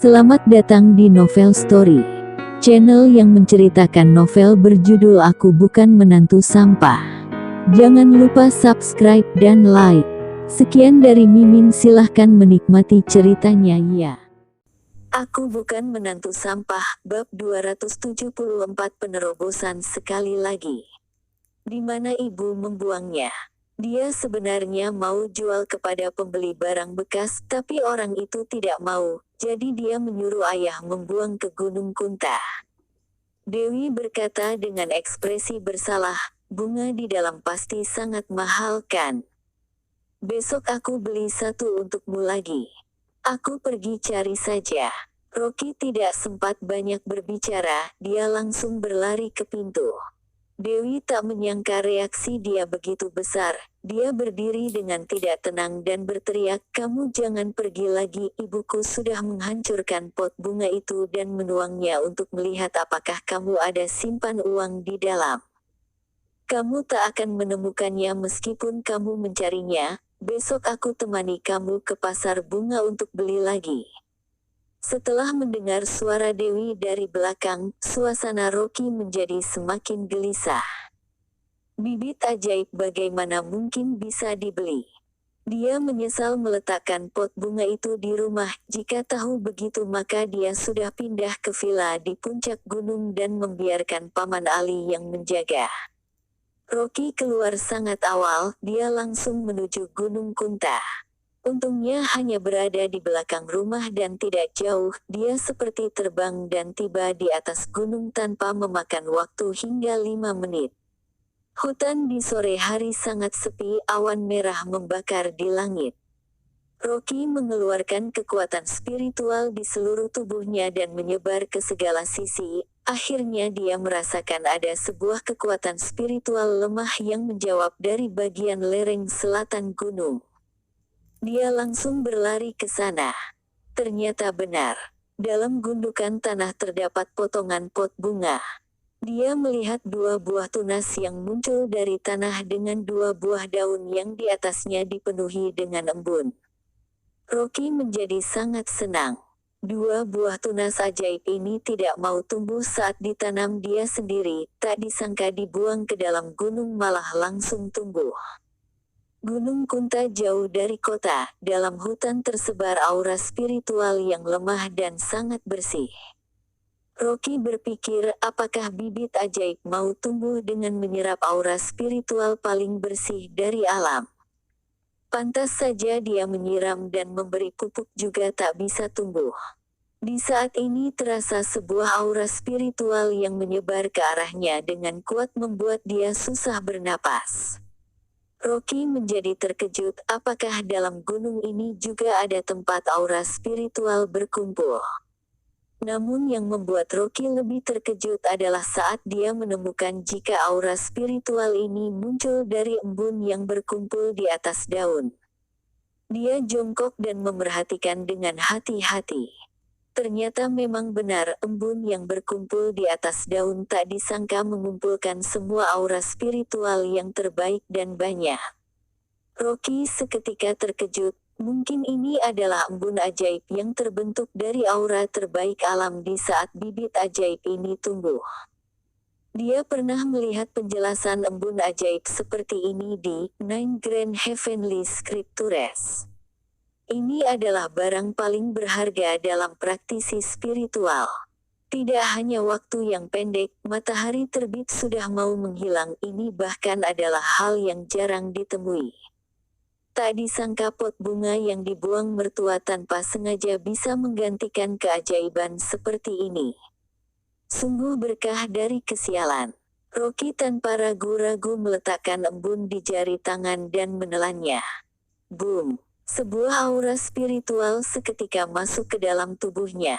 Selamat datang di Novel Story, channel yang menceritakan novel berjudul Aku Bukan Menantu Sampah. Jangan lupa subscribe dan like. Sekian dari Mimin, silahkan menikmati ceritanya ya. Aku Bukan Menantu Sampah, bab 274 penerobosan sekali lagi. Di mana ibu membuangnya? Dia sebenarnya mau jual kepada pembeli barang bekas, tapi orang itu tidak mau, jadi dia menyuruh ayah membuang ke Gunung Kunta. Dewi berkata dengan ekspresi bersalah, bunga di dalam pasti sangat mahal kan? Besok aku beli satu untukmu lagi. Aku pergi cari saja. Rocky tidak sempat banyak berbicara, dia langsung berlari ke pintu. Dewi tak menyangka reaksi dia begitu besar. Dia berdiri dengan tidak tenang dan berteriak, "Kamu jangan pergi lagi, ibuku sudah menghancurkan pot bunga itu dan menuangnya untuk melihat apakah kamu ada simpan uang di dalam. Kamu tak akan menemukannya meskipun kamu mencarinya. Besok aku temani kamu ke pasar bunga untuk beli lagi." Setelah mendengar suara Dewi dari belakang, suasana Rocky menjadi semakin gelisah. Bibit ajaib bagaimana mungkin bisa dibeli? Dia menyesal meletakkan pot bunga itu di rumah. Jika tahu begitu maka dia sudah pindah ke villa di puncak gunung dan membiarkan Paman Ali yang menjaga. Rocky keluar sangat awal, dia langsung menuju Gunung Kunta. Untungnya hanya berada di belakang rumah dan tidak jauh, dia seperti terbang dan tiba di atas gunung tanpa memakan waktu hingga 5 menit. Hutan di sore hari sangat sepi, awan merah membakar di langit. Rocky mengeluarkan kekuatan spiritual di seluruh tubuhnya dan menyebar ke segala sisi. Akhirnya dia merasakan ada sebuah kekuatan spiritual lemah yang menjawab dari bagian lereng selatan gunung. Dia langsung berlari ke sana. Ternyata benar. Dalam gundukan tanah terdapat potongan pot bunga. Dia melihat 2 buah tunas yang muncul dari tanah dengan 2 buah daun yang di atasnya dipenuhi dengan embun. Rocky menjadi sangat senang. 2 buah tunas ajaib ini tidak mau tumbuh saat ditanam dia sendiri, tak disangka dibuang ke dalam gunung malah langsung tumbuh. Gunung Kunta jauh dari kota, dalam hutan tersebar aura spiritual yang lemah dan sangat bersih. Rocky berpikir, apakah bibit ajaib mau tumbuh dengan menyerap aura spiritual paling bersih dari alam? Pantas saja dia menyiram dan memberi pupuk juga tak bisa tumbuh. Di saat ini terasa sebuah aura spiritual yang menyebar ke arahnya dengan kuat membuat dia susah bernapas. Rocky menjadi terkejut, apakah dalam gunung ini juga ada tempat aura spiritual berkumpul? Namun yang membuat Rocky lebih terkejut adalah saat dia menemukan jika aura spiritual ini muncul dari embun yang berkumpul di atas daun. Dia jongkok dan memerhatikan dengan hati-hati. Ternyata memang benar, embun yang berkumpul di atas daun tak disangka mengumpulkan semua aura spiritual yang terbaik dan banyak. Rocky seketika terkejut, mungkin ini adalah embun ajaib yang terbentuk dari aura terbaik alam di saat bibit ajaib ini tumbuh. Dia pernah melihat penjelasan embun ajaib seperti ini di Nine Grand Heavenly Scriptures. Ini adalah barang paling berharga dalam praktisi spiritual. Tidak hanya waktu yang pendek, matahari terbit sudah mau menghilang, ini bahkan adalah hal yang jarang ditemui. Tak disangka pot bunga yang dibuang mertua tanpa sengaja bisa menggantikan keajaiban seperti ini. Sungguh berkah dari kesialan. Rocky tanpa ragu-ragu meletakkan embun di jari tangan dan menelannya. Boom! Sebuah aura spiritual seketika masuk ke dalam tubuhnya.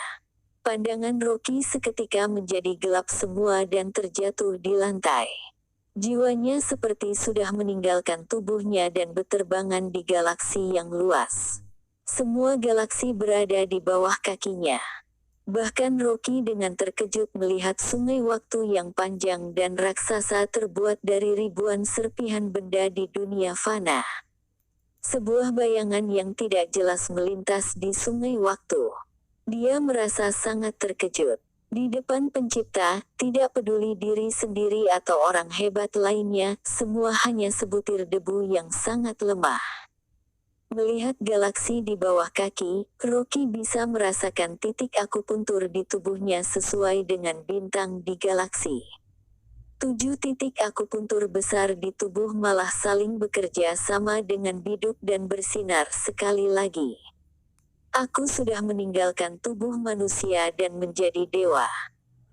Pandangan Rocky seketika menjadi gelap semua dan terjatuh di lantai. Jiwanya seperti sudah meninggalkan tubuhnya dan berterbangan di galaksi yang luas. Semua galaksi berada di bawah kakinya. Bahkan Rocky dengan terkejut melihat sungai waktu yang panjang dan raksasa terbuat dari ribuan serpihan benda di dunia fana. Sebuah bayangan yang tidak jelas melintas di sungai waktu. Dia merasa sangat terkejut. Di depan pencipta, tidak peduli diri sendiri atau orang hebat lainnya, semua hanya sebutir debu yang sangat lemah. Melihat galaksi di bawah kaki, Rocky bisa merasakan titik akupuntur di tubuhnya sesuai dengan bintang di galaksi. 7 titik akupuntur besar di tubuh malah saling bekerja sama dengan bidup dan bersinar sekali lagi. Aku sudah meninggalkan tubuh manusia dan menjadi dewa.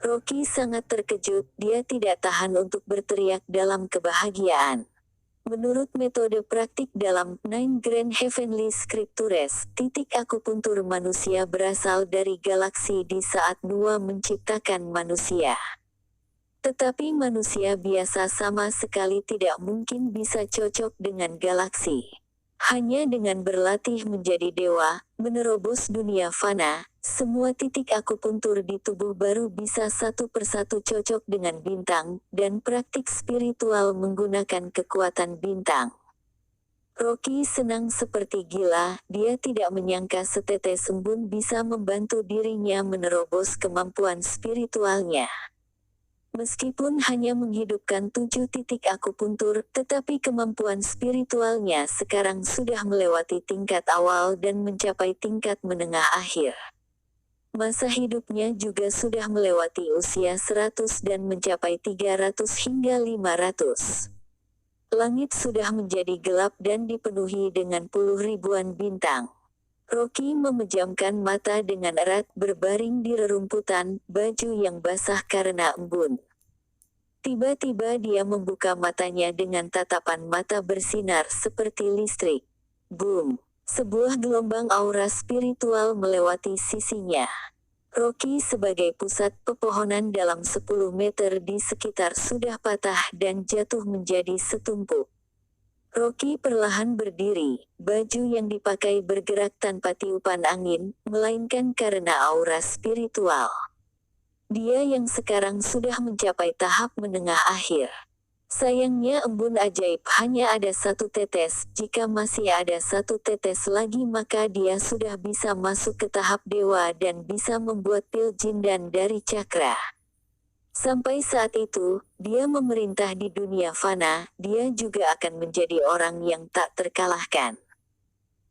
Rocky sangat terkejut, dia tidak tahan untuk berteriak dalam kebahagiaan. Menurut metode praktik dalam Nine Grand Heavenly Scriptures, titik akupuntur manusia berasal dari galaksi di saat Noah menciptakan manusia. Tetapi manusia biasa sama sekali tidak mungkin bisa cocok dengan galaksi. Hanya dengan berlatih menjadi dewa, menerobos dunia fana, semua titik akupuntur di tubuh baru bisa satu persatu cocok dengan bintang, dan praktik spiritual menggunakan kekuatan bintang. Rocky senang seperti gila, dia tidak menyangka setetes embun bisa membantu dirinya menerobos kemampuan spiritualnya. Meskipun hanya menghidupkan 7 titik akupuntur, tetapi kemampuan spiritualnya sekarang sudah melewati tingkat awal dan mencapai tingkat menengah akhir. Masa hidupnya juga sudah melewati usia 100 dan mencapai 300 hingga 500. Langit sudah menjadi gelap dan dipenuhi dengan puluh ribuan bintang. Rocky memejamkan mata dengan erat berbaring di rerumputan, baju yang basah karena embun. Tiba-tiba dia membuka matanya dengan tatapan mata bersinar seperti listrik. Boom! Sebuah gelombang aura spiritual melewati sisinya. Rocky sebagai pusat pepohonan dalam 10 meter di sekitar sudah patah dan jatuh menjadi setumpuk. Rocky perlahan berdiri, baju yang dipakai bergerak tanpa tiupan angin, melainkan karena aura spiritual. Dia yang sekarang sudah mencapai tahap menengah akhir. Sayangnya embun ajaib hanya ada 1 tetes, jika masih ada 1 tetes lagi maka dia sudah bisa masuk ke tahap dewa dan bisa membuat pil jindan dari cakra. Sampai saat itu, dia memerintah di dunia fana, dia juga akan menjadi orang yang tak terkalahkan.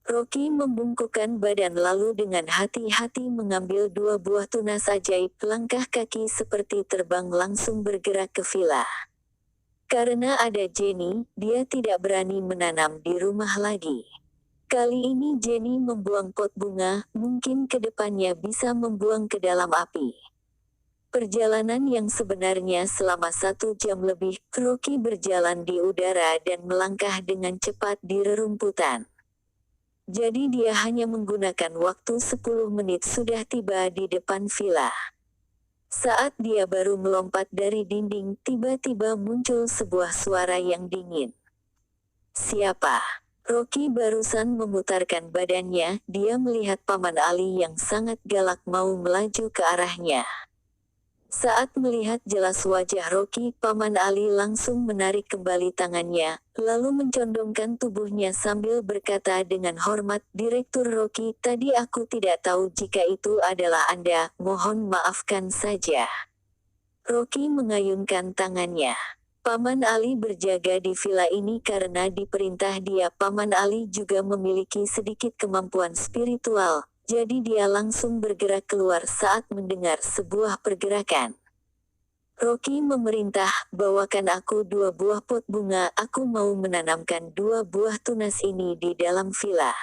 Rocky membungkukkan badan lalu dengan hati-hati mengambil 2 buah tunas ajaib, langkah kaki seperti terbang langsung bergerak ke villa. Karena ada Jenny, dia tidak berani menanam di rumah lagi. Kali ini Jenny membuang pot bunga, mungkin ke depannya bisa membuang ke dalam api. Perjalanan yang sebenarnya selama 1 jam lebih, Rocky berjalan di udara dan melangkah dengan cepat di rerumputan. Jadi dia hanya menggunakan waktu 10 menit sudah tiba di depan villa. Saat dia baru melompat dari dinding, tiba-tiba muncul sebuah suara yang dingin. Siapa? Rocky barusan memutarkan badannya, dia melihat Paman Ali yang sangat galak mau melaju ke arahnya. Saat melihat jelas wajah Rocky, Paman Ali langsung menarik kembali tangannya, lalu mencondongkan tubuhnya sambil berkata dengan hormat, "Direktur Rocky, tadi aku tidak tahu jika itu adalah Anda, mohon maafkan saja." Rocky mengayunkan tangannya. Paman Ali berjaga di villa ini karena diperintah dia. Paman Ali juga memiliki sedikit kemampuan spiritual. Jadi dia langsung bergerak keluar saat mendengar sebuah pergerakan. Rocky memerintah, "Bawakan aku 2 buah pot bunga, aku mau menanamkan 2 buah tunas ini di dalam villa.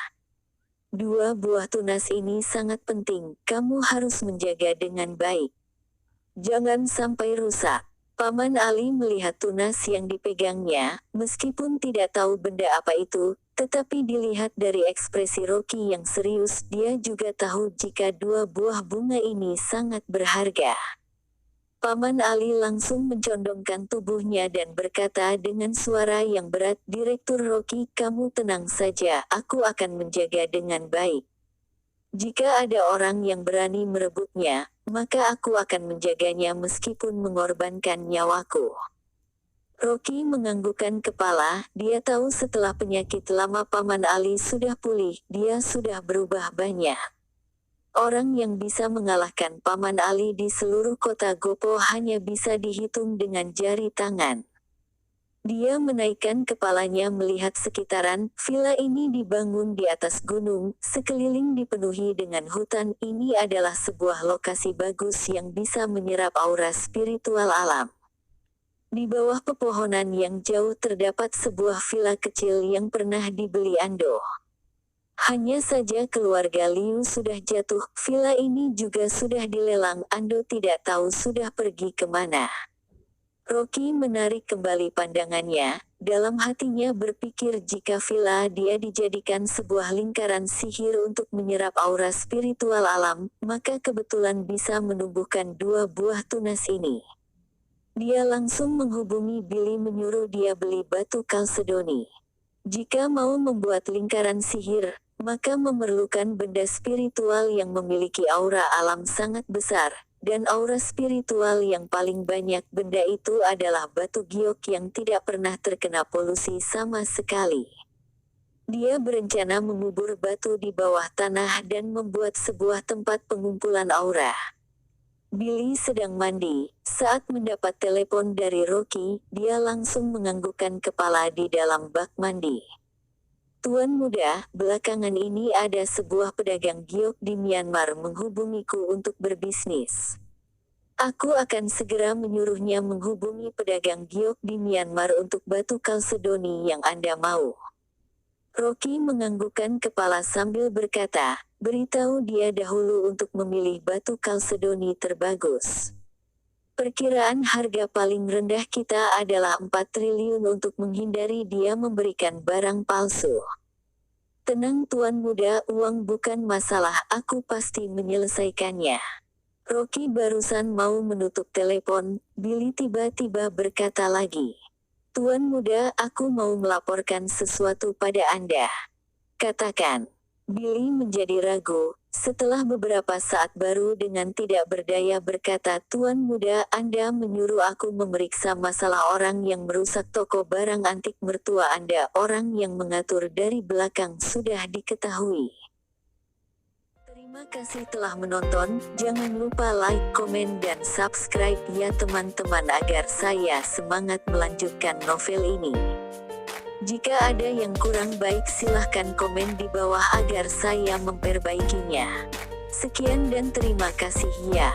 2 buah tunas ini sangat penting, kamu harus menjaga dengan baik. Jangan sampai rusak." Paman Ali melihat tunas yang dipegangnya, meskipun tidak tahu benda apa itu, tetapi dilihat dari ekspresi Rocky yang serius, dia juga tahu jika 2 buah bunga ini sangat berharga. Paman Ali langsung mencondongkan tubuhnya dan berkata dengan suara yang berat, "Direktur Rocky, kamu tenang saja, aku akan menjaga dengan baik. Jika ada orang yang berani merebutnya, maka aku akan menjaganya meskipun mengorbankan nyawaku." Rocky menganggukkan kepala, dia tahu setelah penyakit lama Paman Ali sudah pulih, dia sudah berubah banyak. Orang yang bisa mengalahkan Paman Ali di seluruh kota Gopo hanya bisa dihitung dengan jari tangan. Dia menaikkan kepalanya melihat sekitaran. Villa ini dibangun di atas gunung, sekeliling dipenuhi dengan hutan. Ini adalah sebuah lokasi bagus yang bisa menyerap aura spiritual alam. Di bawah pepohonan yang jauh terdapat sebuah villa kecil yang pernah dibeli Ando. Hanya saja keluarga Liu sudah jatuh. Villa ini juga sudah dilelang. Ando tidak tahu sudah pergi kemana. Rocky menarik kembali pandangannya, dalam hatinya berpikir jika villa dia dijadikan sebuah lingkaran sihir untuk menyerap aura spiritual alam, maka kebetulan bisa menumbuhkan 2 buah tunas ini. Dia langsung menghubungi Billy menyuruh dia beli batu kalsedoni. Jika mau membuat lingkaran sihir, maka memerlukan benda spiritual yang memiliki aura alam sangat besar. Dan aura spiritual yang paling banyak benda itu adalah batu giok yang tidak pernah terkena polusi sama sekali. Dia berencana mengubur batu di bawah tanah dan membuat sebuah tempat pengumpulan aura. Billy sedang mandi, saat mendapat telepon dari Rocky, dia langsung menganggukkan kepala di dalam bak mandi. Tuan muda, belakangan ini ada sebuah pedagang giok di Myanmar menghubungiku untuk berbisnis. Aku akan segera menyuruhnya menghubungi pedagang giok di Myanmar untuk batu kalsedoni yang Anda mau. Rocky menganggukkan kepala sambil berkata, beritahu dia dahulu untuk memilih batu kalsedoni terbagus. Perkiraan harga paling rendah kita adalah 4 triliun untuk menghindari dia memberikan barang palsu. Tenang tuan muda, uang bukan masalah, aku pasti menyelesaikannya. Rocky barusan mau menutup telepon, Billy tiba-tiba berkata lagi. Tuan muda, aku mau melaporkan sesuatu pada Anda. Katakan. Billy menjadi ragu. Setelah beberapa saat baru dengan tidak berdaya berkata, Tuan muda, Anda menyuruh aku memeriksa masalah orang yang merusak toko barang antik mertua Anda. Orang yang mengatur dari belakang sudah diketahui. Terima kasih telah menonton. Jangan lupa like, komen, dan subscribe ya teman-teman agar saya semangat melanjutkan novel ini. Jika ada yang kurang baik silahkan komen di bawah agar saya memperbaikinya. Sekian dan terima kasih ya.